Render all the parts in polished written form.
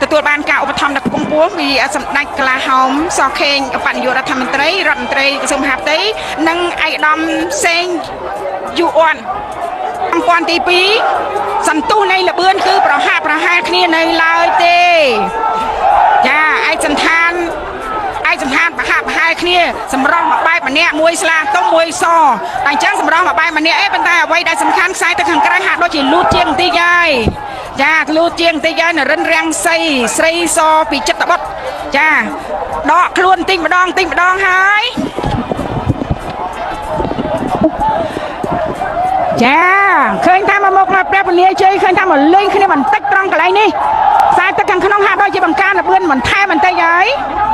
ទទួលបានការឧបត្ថម្ភដល់កម្ពុជាពីសម្ដេចកលាហោមសខេងបញ្ញរដ្ឋមន្ត្រីរដ្ឋមន្ត្រីក្រសួងមហាផ្ទៃនិងឯកឧត្តមសេងយូអនសម្ព័ន្ធទី2សន្ទុះនៃលបឿនគឺប្រហាក់ប្រហែលគ្នានៅឡើយទេចាឯកសន្តានប្រហាក់ប្រហែលគ្នាសម្រស់មួយបែបម្នាក់មួយស្លាទុំមួយសតែអញ្ចឹងសម្រស់មួយបែបម្នាក់ប៉ុន្តែអ្វីដែលសំខាន់ខ្សែទៅខាងក្រៅហាក់ដូចជាលូតជាងបន្តិចហើយចាលូតជាងបន្តិចហើយនរិនរាំងសីស្រីសពីចិត្តបុត្រចាដកខ្លួនបន្តិចម្ដងហើយចាឃើញថាមកព្រះពលាជ័យឃើញថាមកលេងគ្នាបន្តិចត្រង់កន្លែងនេះខ្សែទឹកខាងក្នុងហាក់ដូចជាបង្កើនលបឿនបន្ថែមបន្តិចហើយ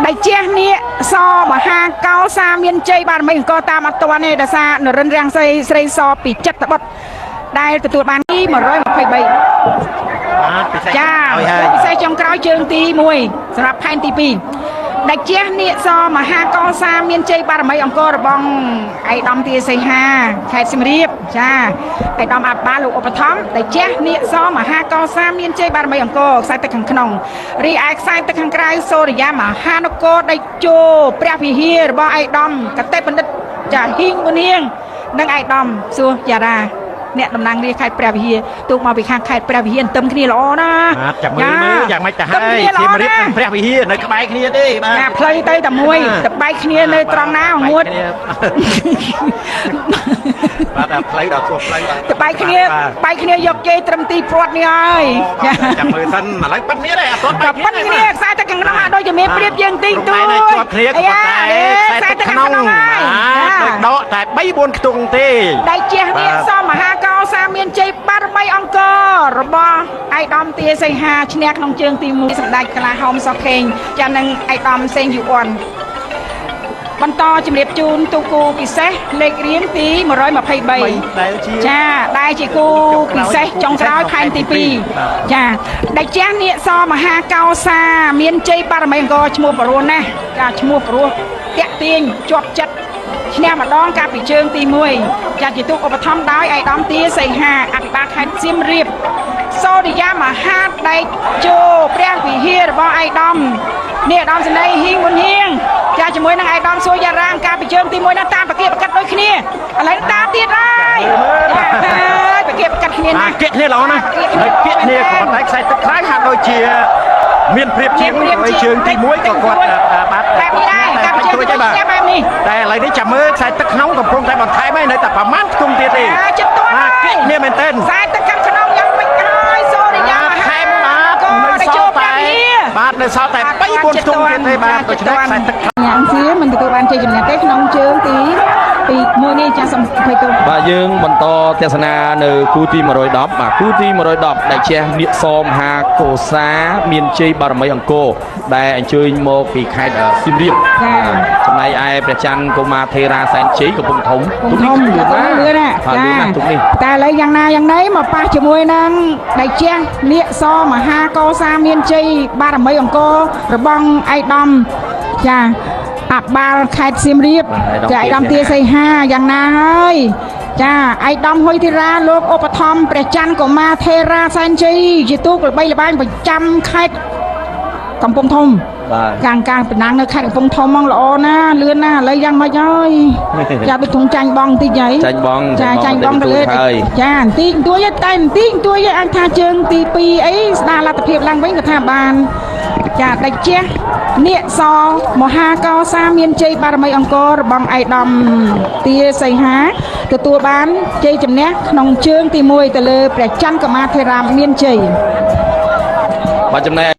ដែលជះនាគសមហាកោសាមានជ័យបារមីអង្គតាមអត់ទាន់ទេដោយសារនរិនរាំងសីស្រីសពីចិត្តបុត្រដែលទទួលបានទី123ចាពិសេសចុងក្រោយជើងទី1សម្រាប់ផែនទី2ដែលជះនាគសមហាកោសាមានជ័យបារមីអង្គរបស់ឯកឧត្តមទាសីហាខេត្តសៀមរាបចាឯកឧត្តមអភិបាលលោកឧបត្ថម្ភដែលជះនាគសមហាកោសាមានជ័យបារមីអង្គខ្សែទឹកខាងក្នុងរីឯខ្សែទឹកខាងក្រៅសូរិយាមហានគរដេជោព្រះវិហាររបស់ឯកឧត្តមកតេបណ្ឌិតចាហ៊ីងមុនៀងនិងឯកឧត្តមសួសយ៉ារ៉ាអ្នកតំណាងរាជខេត្តព្រះវិហារទូកមកពីខាងខេត្តព្រះវិហារទឹមគ្នាល្អណាចាំមើលយ៉ាងម៉េចទៅហើយសៀមរាបនិងព្រះវិហារនៅក្បែរគ្នាទេបាទផ្លូវទៅតែមួយតែបែកគ្នានៅត្រង់ណាងួតបាទតែផ្លូវដល់ជួបផ្លូវតែបែកគ្នាយកជ័យត្រឹមទីព្រាត់នេះហើយចាំមើលសិនឥឡូវប៉ិនគ្នាដែរអត់ប៉ិនគ្នាខ្សែទឹកខាងក្នុងអាចដូចជាមានព្រៀបយើងទីទួយជាប់គ្នាក៏តែខ្សែទឹកខាងក្នុងដកតែ3 4ខ្ទង់ទេដៃជះនេះសមហាកោសាមានជ័យបារមីអង្គរបស់ឯកឧត្តមទាសីហាឈ្នះក្នុងជើងទី1សម្ដេចកលាហោមសខេងចានឹងឯកឧត្តមសេងយូអនបន្តជំរាបជូនទូគូពិសេសលេខរៀងទី123ចាដែលជាគូពិសេសចុងក្រោយខែទី2ចាដែលជះនាគសមហាកោសាមានជ័យបារមីអង្គឈ្មោះបរោះណាស់ចាឈ្មោះបរោះតាក់ទាញជាប់ចិត្តឈ្នះម្ដងកាលពីជើងទី1ចាជាទូកឧបត្ថម្ភដោយឯកឧត្តមទាសីហាអភិបាលខេត្តសៀមរាបសូរិយាមហាដេជោព្រះវិហាររបស់ឯកឧត្តមនេះឧត្តមសេនីយ៍ហ៊ីងមុនហៀងចាជាមួយនឹងឯកឧត្តមសួយយ៉ារ៉ាងកាលពីជើងទី1នោះតាមប្រកៀកប្រកាត់ដូចគ្នាឥឡូវតាមទៀតហើយប្រកៀកប្រកាត់គ្នាណាគៀកគ្នាល្អណាស់ហើយគៀកគ្នាក៏ប៉ុន្តែខ្សែទឹកខ្លាំងហាក់ដូចជាមានព្រៀបជាងជើងទី1ក៏គាត់បាទបែបនេះដែរកាលពីជើងទី1បែបនេះតែឥឡូវនេះចាំមើលខ្សែទឹកក្នុងកំពុងតែបន្ថែមហើយនៅតែប្រមាណខ្ទង់ទៀតទេចិត្តទាន់គៀកគ្នាមែនទែនខ្សែទឹកក្នុងយ៉ាងមិនហើយសូរិយាមហាក៏នៅសល់តែបាទនៅសល់តែ3 4ខ្ទង់ទៀតទេបាទដូច្នេះខ្សែទឹកយ៉ាងជាមិនទទួលបានជ័យជំនះទេក្នុងជើងទី1នេះចាសូមអភ័យទោសបាទយើងបន្តទស្សនានៅគូទី110បាទគូទី110ដែលជះនាគសមហាកោសាមានជ័យបារមីអង្គរដែលអញ្ជើញមកពីខេត្តសៀមរាបចំណែកឯព្រះច័ន្ទកុមារថេរាសែនជ័យកំពុងធំលឿនណាទុកនេះតែឥឡូវយ៉ាងណាយ៉ាងណីមកប៉ះជាមួយនឹងដែលជះនាគសមហាកោសាមានជ័យបារមីអង្គររបស់ឯកឧត្តមចាអភិបាលខេត្តសៀមរាបចាឯកឧត្តមទាសីហាយ៉ាងណាហើយចាឯកឧត្តមហ៊ុយធីរាលោកឧបត្ថម្ភព្រះច័ន្ទកុមារថេរាសែនជ័យជាទូកល្បីល្បាញប្រចាំខេត្តកំពង់ធំការប្រណាំងនៅខេត្តកំពង់ធំហ្មងល្អណាលឿនណាឥឡូវយ៉ាងម៉េចហើយចាដូចធំចាញ់បងបន្តិចហើយចាញ់បងទៅលើចាបន្តិចទួយតែបន្តិចទួយអាចថាជើងទី2អីស្ដារលទ្ធភាពឡើងវិញក៏ថាបានចាដាច់ជះនាគសមហាកោសាមានជ័យបារមីអង្គរបស់ឯកឧត្តមទាសីហាទទួលបានជ័យជំនះក្នុងជើងទី1ទៅលើព្រះច័ន្ទកុមារថេរាមានជ័យបាទចំណែក